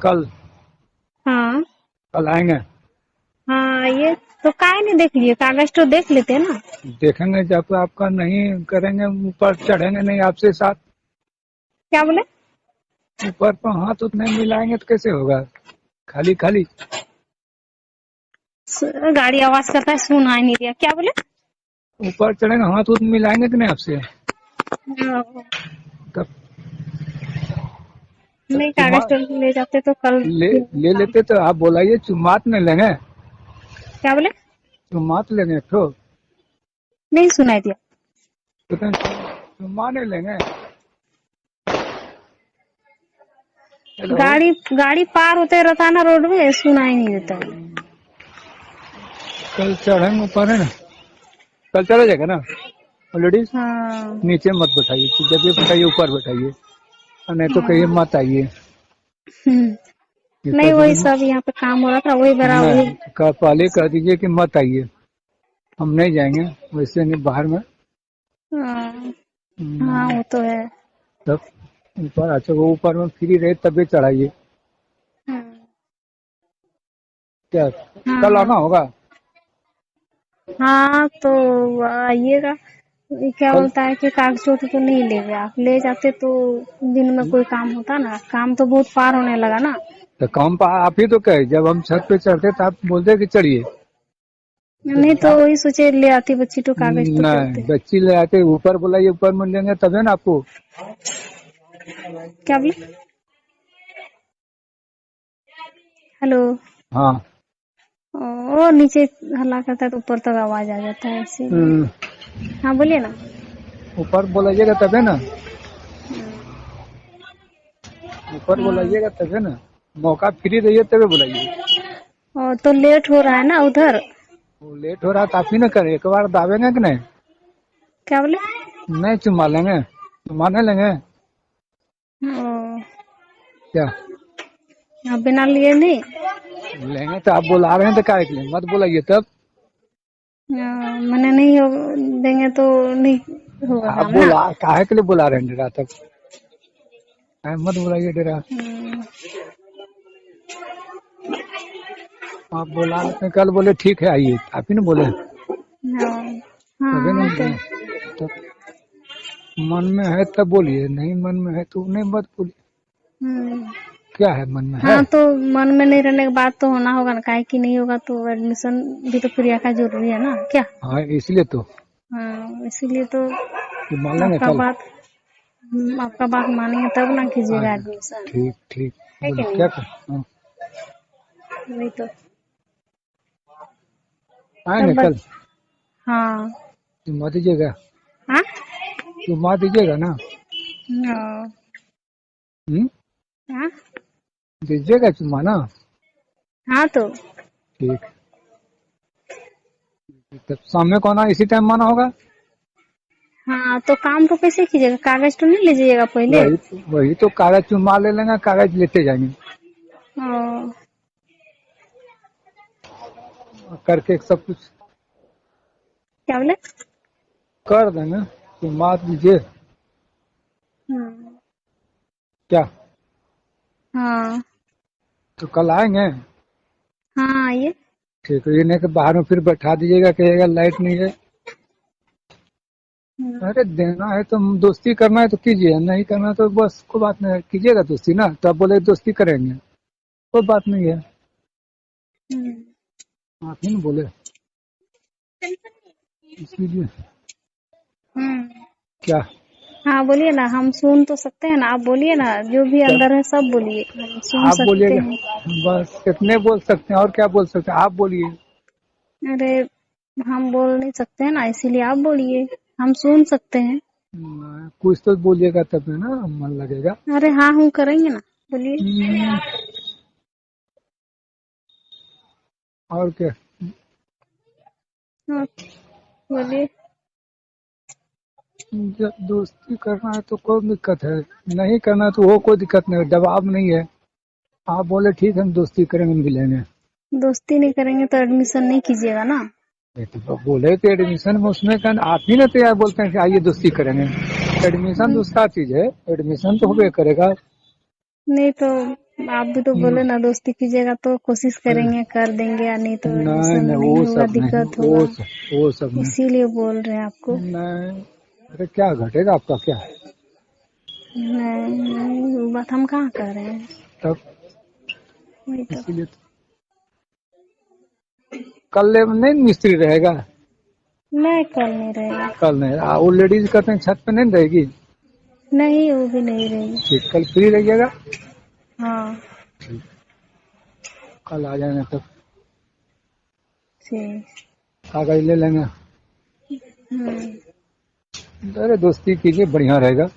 कल हाँ कल आएंगे। हाँ, ये तो काहे नहीं देख लिए, कागज तो देख लेते ना। देखेंगे जब आपका नहीं करेंगे, ऊपर चढ़ेंगे नहीं आपसे साथ। क्या बोले? ऊपर पर हाथ उतने मिलाएंगे तो कैसे होगा? खाली खाली गाड़ी आवाज करता है, सुनाई नहीं दिया। क्या बोले? ऊपर चढ़ेंगे, हाथ उत मिलाएंगे कि नहीं आपसे? तब नहीं, चुम्मा कागज तो ले जाते तो कल ले फिर ले काम। लेते तो आप बोलाइए, चुम्मात नहीं लेंगे? क्या बोले? चुम्मात लेंगे तो नहीं सुनाई दिया। चुम्मा नहीं लेंगे। हेलो। गाड़ी गाड़ी पार होते रहता है ना रोड में, सुनाई नहीं देता है। कल चढ़ेंगे ऊपर है ना, कल चला जाएगा ना ऑलरेडी। हाँ। नीचे मत बैठाइए, जब ये बैठाइए ऊपर बैठाइए, और नहीं तो कहिए हाँ। मत आइए। ये कह नहीं, वही दीजिए सब यहाँ पे काम हो रहा था, वही बड़ा वही। नहीं, पहले कह दीजिए कि मत आइए, हम नहीं जाएंगे वैसे नहीं बाहर में। हाँ हाँ, वो तो है। तब ऊपर अच्छा, वो ऊपर में फ्री रहे तभी चढ़ाइए। क्या कल आना हाँ होगा? हाँ, तो आइएगा। ये क्या कल बोलता है कि कागजों तो नहीं ले गए, आप ले जाते तो दिन में कोई काम होता ना, काम तो बहुत पार होने लगा ना। तो काम आप ही तो कहे, जब हम छत पे चढ़ते तो आप बोलते कि चढ़िए। नहीं तो वही सोचे ले आती बच्ची तो कागज तो नहीं, चलते। बच्ची ले आते ऊपर, बुलाइए ऊपर में लेंगे तभी ना आपको। क्या बोले? हेलो। हाँ। ओ नीचे हल्ला करता है तो ऊपर तक आवाज आ जाता है इसीलिए। हाँ बोलिए ना। ऊपर बुलाइएगा तभी ना, ऊपर हाँ। बुलाइएगा तभी ना, मौका फ्री रहिए तभी बुलाइए। और तो लेट हो रहा है ना उधर। वो लेट हो रहा तो आप ही ना करें, एक बार दावेंगे कि नहीं? क्या बोले? नहीं चुम्मा लेंगे, चुम्मा नहीं लेंगे ओ, क्या? बिना लिए नहीं। लेंगे तो आप बुला रहे हैं तो काहे के लिए, मत बुलाइए तब। मैंने नहीं देंगे तो नहीं होगा आप काम ना। बोला काहे के लिए बुला रहे हैं डेरा तब, मत बुलाइए डेरा। हम्म। आप बुला लेते हैं, कल बोले ठीक है आइए, आप ही ना बोले हाँ तभी हाँ, ना तो बोले। तब मन में है तब बोलिए, नहीं मन में है तो नहीं मत बोलिए। क्या है मन में है? हाँ, तो मन में नहीं रहने के बाद तो होना होगा ना, काहे कि नहीं होगा तो एडमिशन भी तो प्रिया का जरूरी है ना क्या। हाँ इसलिए तो हाँ, इसीलिए तो मान लेंगे आपका कल। बात आपका बात मानेंगे तब ना हाँ कीजिएगा एडमिशन। ठीक ठीक, है कि बोलिए नहीं? क्या कर। हाँ, वही तो। आएंगे तब कल, हाँ जुम्मा दीजिएगा, हाँ जुम्मा दीजिएगा ना। हाँ हम्म, हाँ दीजिएगा जुम्मा ना। हाँ, तो ठीक, तब शाम में कौन इसी टाइम माना होगा। हाँ, तो काम तो कैसे कीजिएगा, कागज तो नहीं लीजिएगा पहले। वही तो कागज चुम्मा ले लेंगे, कागज लेते जाएंगे ओ, करके सब कुछ क्या बोले? कर देंगे। चुम्मा दीजिए हम्म, क्या? हाँ तो कल आएंगे। हाँ, आइए। ठीक है, ये नहीं कि बाहर में फिर बैठा दीजिएगा, कहिएगा लाइट नहीं है। अरे देना है तो दोस्ती करना है तो कीजिए, नहीं करना तो बस कोई बात नहीं है, कीजिएगा दोस्ती ना, तो आप बोले दोस्ती करेंगे, कोई बात नहीं है। हम्म, आप ही ना बोले इसीलिए। हम्म। क्या? हाँ बोलिए ना, हम सुन तो सकते हैं ना, आप बोलिए ना, जो भी क्या अंदर है सब बोलिए, हम सुन आप सकते बोलिएगा? हैं। बस कितने बोल सकते हैं, और क्या बोल सकते हैं, आप बोलिए। अरे, हम बोल नहीं सकते हैं ना, इसीलिए आप बोलिए, हम सुन सकते हैं। कुछ तो बोलिएगा तब ना मन लगेगा। अरे हाँ हूँ करेंगे ना, बोलिए। हम्म, और क्या? हाँ, बोलिए। जब दोस्ती करना है तो कोई दिक्कत है, नहीं करना तो वो कोई दिक्कत नहीं है, दबाव नहीं है। आप बोले ठीक है हम दोस्ती करेंगे मिलेंगे। दोस्ती नहीं करेंगे तो एडमिशन नहीं कीजिएगा ना। तो बोले तो एडमिशन में उसमें का आप ही ना तैयार बोलते हैं कि आइए दोस्ती करेंगे। एडमिशन हम्म, दूसरा चीज है, एडमिशन तो होबे करेगा। नहीं तो आप भी तो बोले ना दोस्ती कीजिएगा तो कोशिश करेंगे कर देंगे, या नहीं तो नहीं ऐसा में नहीं, नहीं वो होगा, सब नहीं, दिक्कत होगा। वो सब नहीं। इसीलिए बोल रहे हैं आपको। नहीं, अरे क्या घटेगा आपका, क्या है नहीं, वो बात हम कहाँ कर रहे हैं। तब। वही तो। इसीलिए तो कल नहीं मिस्त्री रहेगा। नहीं, कल नहीं रहेगा। कल नहीं, वो लेडीज कहते हैं छत पे नहीं रहेगी। नहीं, वो भी नहीं रहेगी। ठीक, कल फ्री रहिएगा। हाँ। ठीक, कल आ जाएंगे तब ठीक। कागज ले लेंगे। हम्म। अरे दोस्ती कीजिए, बढ़िया रहेगा।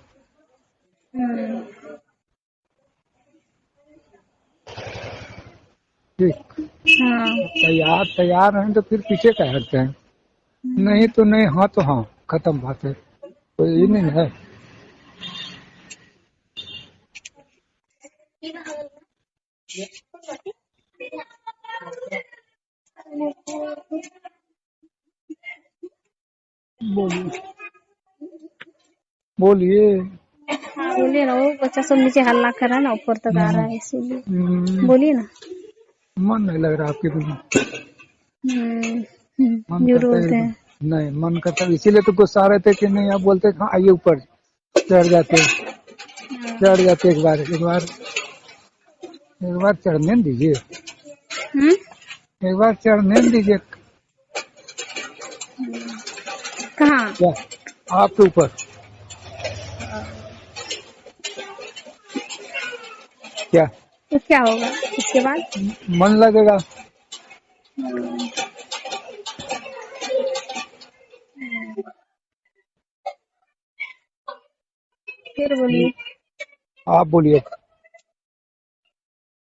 हम्म। ठीक। हाँ। तैयार तैयार हैं तो फिर पीछे क्या हटते हैं। नहीं तो नहीं, हाँ तो हाँ, खत्म बात है, कोई ये नहीं है। बोलिए बोलिए। हाँ, बोलिए ना, वो बच्चा सब नीचे हल्ला कर रहा है ना, ऊपर तक आ रहा है, इसीलिए बोलिए ना। मन नहीं लग रहा आपके बिना। मन जो करता है बोलते एकदम। हैं। नहीं, मन करता है, इसीलिए तो गुस्सा आ रहे थे कि नहीं, आप बोलते हाँ आइए ऊपर। चढ़ जाते, चढ़ जाते एक बार चढ़ने न दीजिए, हम्म। एक बार चढ़ने न दीजिए। कहाँ? क्या आपके ऊपर? क्या तो क्या होगा इसके बाद? मन लगेगा। फिर बोलिए। आप बोलिए।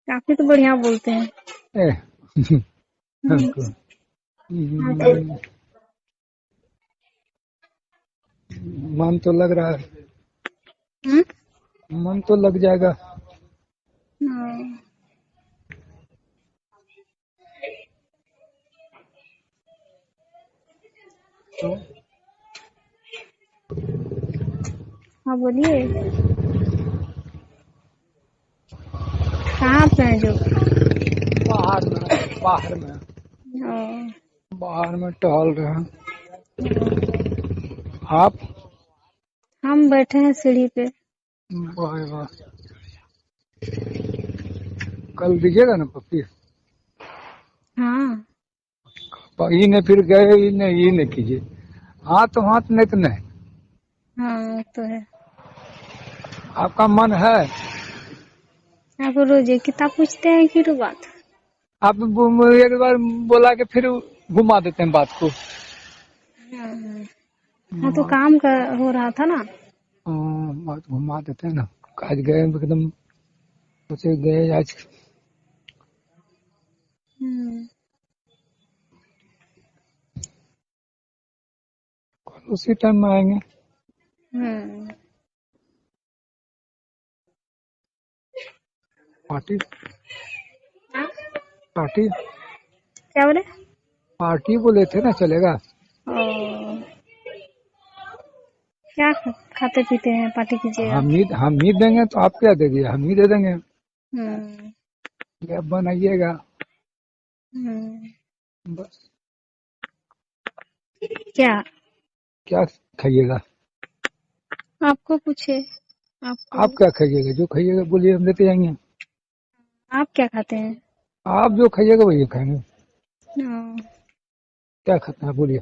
काफी तो बढ़िया बोलते हैं। ए, हम्म। हमको हाँ तो। मन तो लग रहा है, हम्म। मन तो लग जाएगा। हाँ। तो हाँ, बोलिए। कहाँ पे हैं जो? बाहर में, बाहर में, हाँ। बाहर में टहल रहे हैं। आप? हम बैठे हैं सीढ़ी पे। वाह वाह, कल दीजिएगा ना पप्पी। हाँ। ये नहीं फिर गए, ये नहीं कीजिए। हाथ तो हाथ, नहीं तो नहीं। हाँ, वो तो है। आपका मन है। आप रोज एक किताब पूछते हैं कि रो बात? आप एक बार बोला के फिर घुमा देते हैं बात को। हाँ। हाँ, तो काम कर हो रहा था ना। बात घुमा देते हैं ना। आज गए एकदम, सोचे गए आज, हम्म। उसी टाइम में आएंगे। हम्म। पार्टी, हाँ? पार्टी, क्या बोले? पार्टी बोले थे ना, चलेगा। ओ, क्या खाते पीते हैं, पार्टी कीजिएगा? हम ही देंगे तो आप क्या देंगे, हम ही दे देंगे। हम्म। ये आप बनाइएगा हम्म। बस। क्या? क्या खाइएगा? आपको पूछे। आपको। आप क्या खाइएगा, जो खाइएगा बोलिए, हम लेते जाएंगे। आप क्या खाते हैं? आप जो खाइएगा वही खाएंगे। ओ, क्या खाता है बोलिए।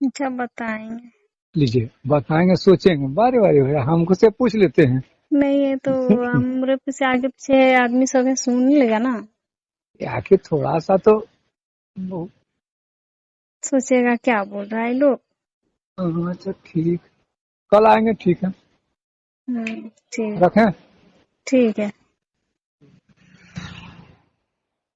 अच्छा, बताएंगे। लीजिए बताएंगे, सोचेंगे, बारे बारे भैया हमको से पूछ लेते हैं। नहीं है तो हमरे पीछे आगे पीछे आदमी सब है, सुन लेगा ना। आखिर थोड़ा सा तो सोचेगा क्या बोल रहा है लोग। अच्छा ठीक, कल आएंगे, ठीक है। ठीक। रखें। ठीक है।